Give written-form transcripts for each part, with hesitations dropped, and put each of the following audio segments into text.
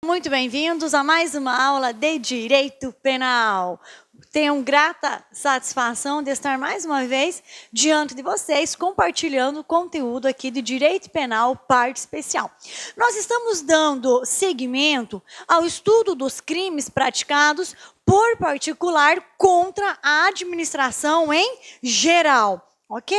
Muito bem-vindos a mais uma aula de Direito Penal. Tenho grata satisfação de estar mais uma vez diante de vocês, compartilhando conteúdo aqui de Direito Penal, parte especial. Nós estamos dando seguimento ao estudo dos crimes praticados por particular contra a administração em geral. Ok?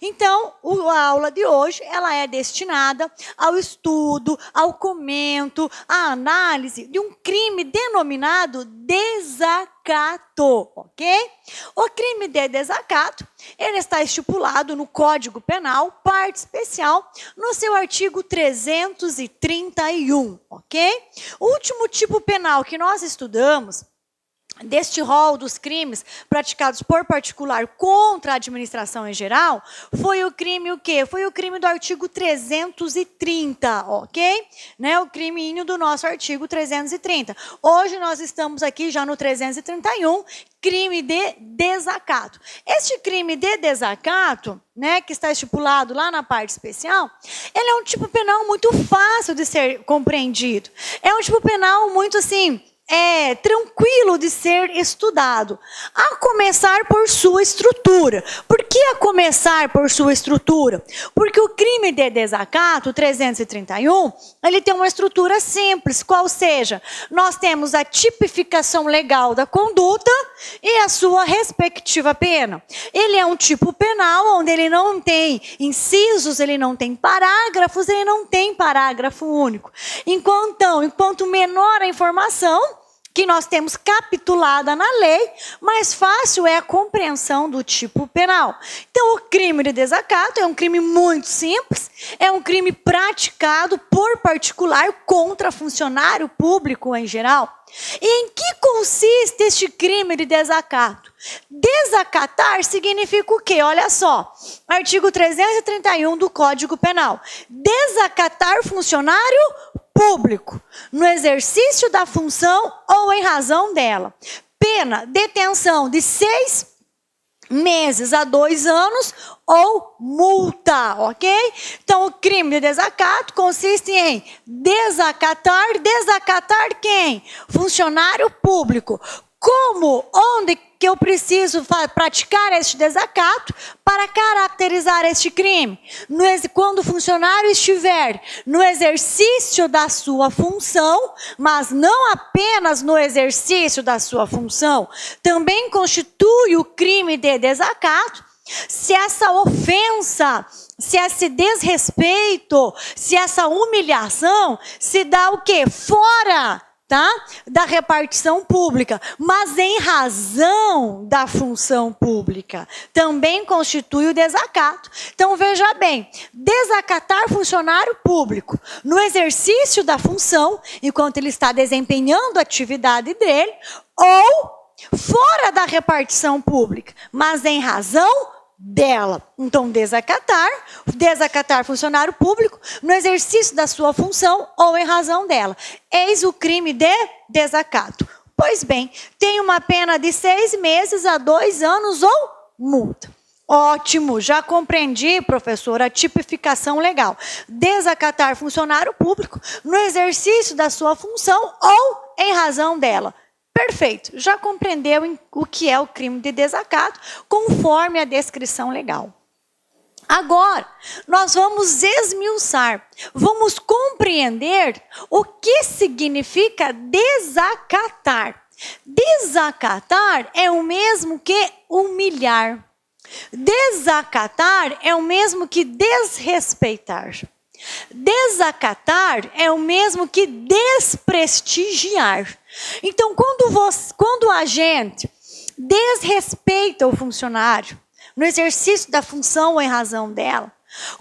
Então, a aula de hoje ela é destinada ao estudo, ao comento, à análise de um crime denominado desacato. Ok? O crime de desacato, ele está estipulado no Código Penal, parte especial, no seu artigo 331. Ok? O último tipo penal que nós estudamos deste rol dos crimes praticados por particular contra a administração em geral, foi o crime o quê? Foi o crime do artigo 330, ok? Né? O criminho do nosso artigo 330. Hoje nós estamos aqui já no 331, crime de desacato. Este crime de desacato, né, que está estipulado lá na parte especial, ele é um tipo penal muito fácil de ser compreendido. É um tipo penal muito assim, tranquilo de ser estudado, a começar por sua estrutura. Por que a começar por sua estrutura? Porque o crime de desacato, 331, ele tem uma estrutura simples, qual seja, nós temos a tipificação legal da conduta e a sua respectiva pena. Ele é um tipo penal onde ele não tem incisos, ele não tem parágrafos, ele não tem parágrafo único. Enquanto menor a informação que nós temos capitulada na lei, mais fácil é a compreensão do tipo penal. Então, o crime de desacato é um crime muito simples, é um crime praticado por particular contra funcionário público em geral. E em que consiste este crime de desacato? Desacatar significa o quê? Olha só, artigo 331 do Código Penal. Desacatar funcionário público, no exercício da função ou em razão dela. Pena, detenção de 6 meses a 2 anos ou multa, ok? Então, o crime de desacato consiste em desacatar quem? Funcionário público. Como, onde que eu preciso praticar este desacato para caracterizar este crime? Quando o funcionário estiver no exercício da sua função, mas não apenas no exercício da sua função, também constitui o crime de desacato se essa ofensa, se esse desrespeito, se essa humilhação se dá o quê? Fora da repartição pública, mas em razão da função pública, também constitui o desacato. Então, veja bem, desacatar funcionário público no exercício da função, enquanto ele está desempenhando a atividade dele, ou fora da repartição pública, mas em razão dela. Então, desacatar funcionário público no exercício da sua função ou em razão dela. Eis o crime de desacato. Pois bem, tem uma pena de 6 meses a 2 anos ou multa. Ótimo, já compreendi, professor, a tipificação legal. Desacatar funcionário público no exercício da sua função ou em razão dela. Perfeito, já compreendeu o que é o crime de desacato, conforme a descrição legal. Agora, nós vamos esmiuçar, vamos compreender o que significa desacatar. Desacatar é o mesmo que humilhar. Desacatar é o mesmo que desrespeitar. Desacatar é o mesmo que desprestigiar. Então, quando a gente desrespeita o funcionário no exercício da função ou em razão dela,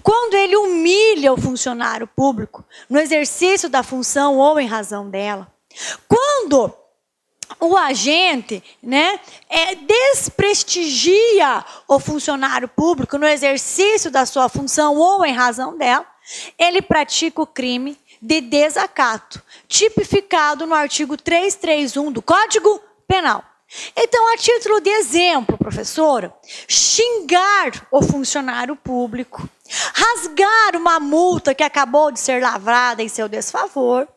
quando ele humilha o funcionário público no exercício da função ou em razão dela, quando o agente, desprestigia o funcionário público no exercício da sua função ou em razão dela, ele pratica o crime de desacato, tipificado no artigo 331 do Código Penal. Então, a título de exemplo, professora, xingar o funcionário público, rasgar uma multa que acabou de ser lavrada em seu desfavor,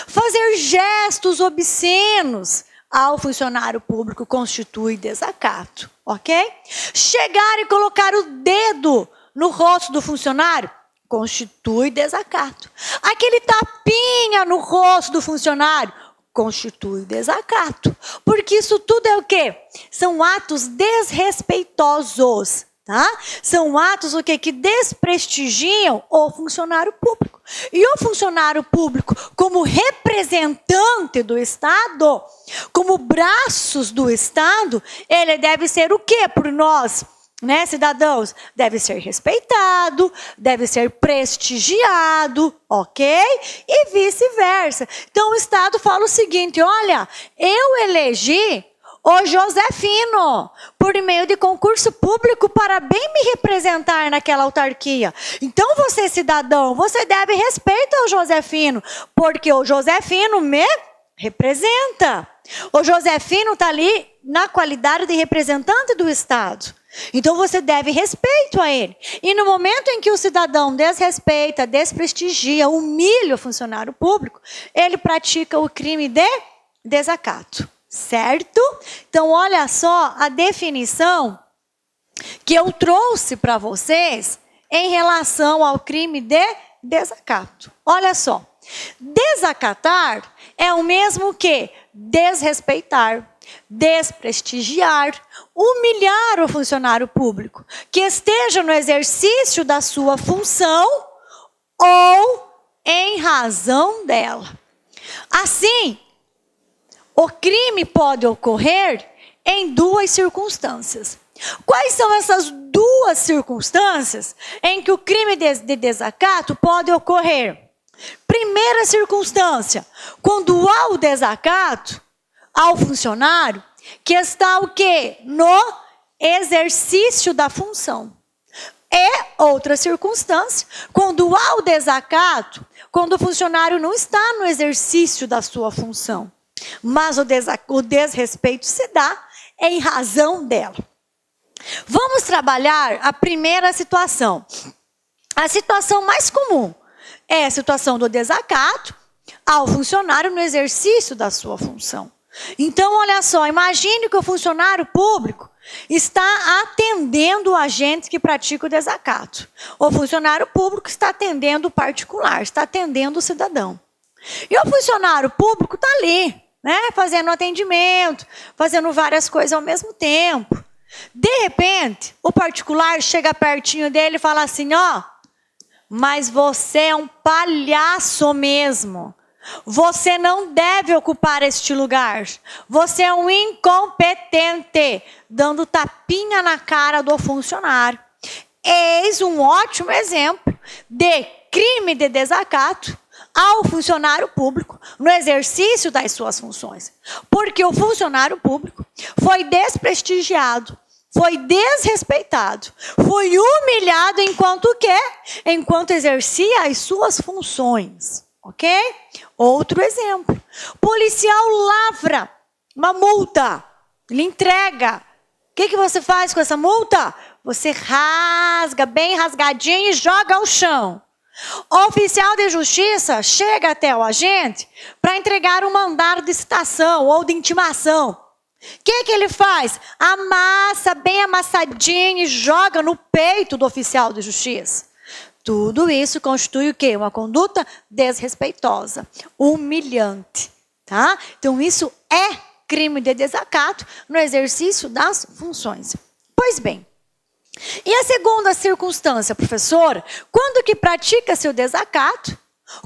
Fazer gestos obscenos ao funcionário público constitui desacato, ok? Chegar e colocar o dedo no rosto do funcionário constitui desacato. Aquele tapinha no rosto do funcionário constitui desacato. Porque isso tudo é o quê? São atos desrespeitosos, tá? São atos o quê? Que desprestigiam o funcionário público. E o funcionário público, como representante do Estado, como braços do Estado, ele deve ser o quê por nós, né, cidadãos? Deve ser respeitado, deve ser prestigiado, ok? E vice-versa. Então o Estado fala o seguinte, olha, eu elegi o Josefino, por meio de concurso público, para bem me representar naquela autarquia. Então, você, cidadão, você deve respeito ao Josefino, porque o Josefino me representa. O Josefino está ali na qualidade de representante do Estado. Então, você deve respeito a ele. E no momento em que o cidadão desrespeita, desprestigia, humilha o funcionário público, ele pratica o crime de desacato. Certo? Então, olha só a definição que eu trouxe para vocês em relação ao crime de desacato. Olha só. Desacatar é o mesmo que desrespeitar, desprestigiar, humilhar o funcionário público que esteja no exercício da sua função ou em razão dela. Assim, o crime pode ocorrer em duas circunstâncias. Quais são essas duas circunstâncias em que o crime de desacato pode ocorrer? Primeira circunstância, quando há o desacato ao funcionário que está o quê? No exercício da função. E outra circunstância, quando há o desacato, quando o funcionário não está no exercício da sua função. Mas o desrespeito se dá em razão dela. Vamos trabalhar a primeira situação. A situação mais comum é a situação do desacato ao funcionário no exercício da sua função. Então, olha só, imagine que o funcionário público está atendendo o agente que pratica o desacato. O funcionário público está atendendo o particular, está atendendo o cidadão. E o funcionário público está ali, né, fazendo atendimento, fazendo várias coisas ao mesmo tempo. De repente, o particular chega pertinho dele e fala assim, ó, mas você é um palhaço mesmo. Você não deve ocupar este lugar. Você é um incompetente, dando tapinha na cara do funcionário. Eis um ótimo exemplo de crime de desacato ao funcionário público no exercício das suas funções. Porque o funcionário público foi desprestigiado, foi desrespeitado, foi humilhado enquanto exercia as suas funções. Ok? Outro exemplo. Policial lavra uma multa, lhe entrega. O que você faz com essa multa? Você rasga bem rasgadinho e joga ao chão. O oficial de justiça chega até o agente para entregar um mandado de citação ou de intimação. O que ele faz? Amassa bem amassadinho e joga no peito do oficial de justiça. Tudo isso constitui o quê? Uma conduta desrespeitosa, humilhante. Tá? Então, isso é crime de desacato no exercício das funções. Pois bem, e a segunda circunstância, professora, quando que pratica-se o desacato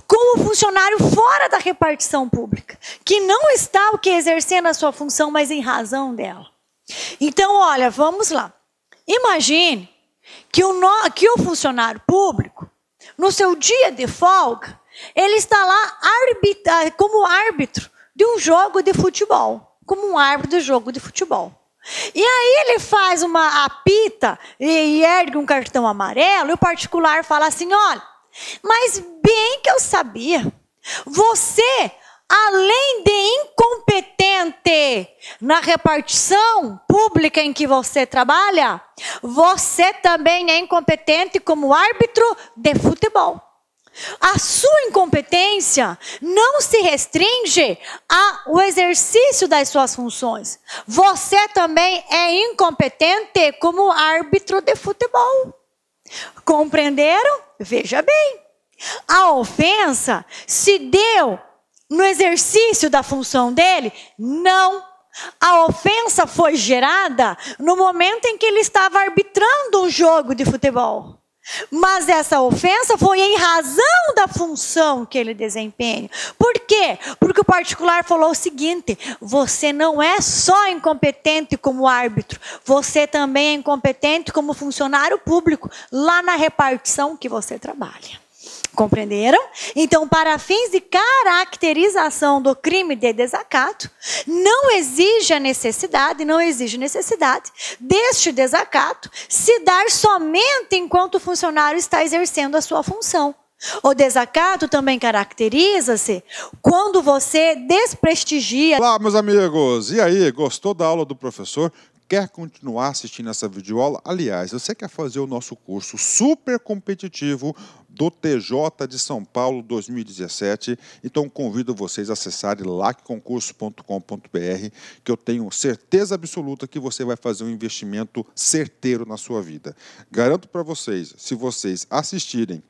com o funcionário fora da repartição pública, que não está exercendo a sua função, mas em razão dela. Então, olha, vamos lá. Imagine que o funcionário público, no seu dia de folga, ele está lá como árbitro de um jogo de futebol. Como um árbitro de jogo de futebol. E aí ele faz uma apita e ergue um cartão amarelo e o particular fala assim, olha, mas bem que eu sabia, você, além de incompetente na repartição pública em que você trabalha, você também é incompetente como árbitro de futebol. A sua incompetência não se restringe ao exercício das suas funções. Você também é incompetente como árbitro de futebol. Compreenderam? Veja bem. A ofensa se deu no exercício da função dele? Não. A ofensa foi gerada no momento em que ele estava arbitrando um jogo de futebol. Mas essa ofensa foi em razão da função que ele desempenha. Por quê? Porque o particular falou o seguinte: você não é só incompetente como árbitro, você também é incompetente como funcionário público, lá na repartição que você trabalha. Compreenderam? Então, para fins de caracterização do crime de desacato, não exige necessidade deste desacato se dar somente enquanto o funcionário está exercendo a sua função. O desacato também caracteriza-se quando você desprestigia. Olá, meus amigos! E aí, gostou da aula do professor? Quer continuar assistindo essa videoaula? Aliás, você quer fazer o nosso curso super competitivo do TJ de São Paulo 2017? Então convido vocês a acessarem lacconcurso.com.br, que eu tenho certeza absoluta que você vai fazer um investimento certeiro na sua vida. Garanto para vocês, se vocês assistirem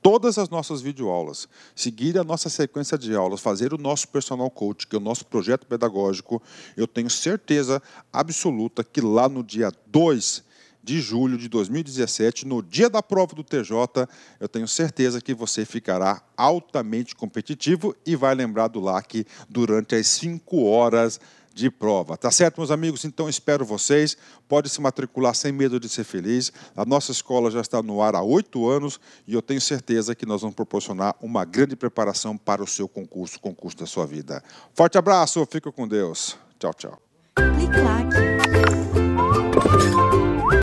todas as nossas videoaulas, seguir a nossa sequência de aulas, fazer o nosso personal coach, que é o nosso projeto pedagógico, eu tenho certeza absoluta que lá no dia 2 de julho de 2017, no dia da prova do TJ, eu tenho certeza que você ficará altamente competitivo e vai lembrar do LAC durante as 5 horas de prova. Tá certo, meus amigos? Então, espero vocês. Pode se matricular sem medo de ser feliz. A nossa escola já está no ar há 8 anos e eu tenho certeza que nós vamos proporcionar uma grande preparação para o seu concurso, o concurso da sua vida. Forte abraço, fica com Deus. Tchau, tchau. Clique lá.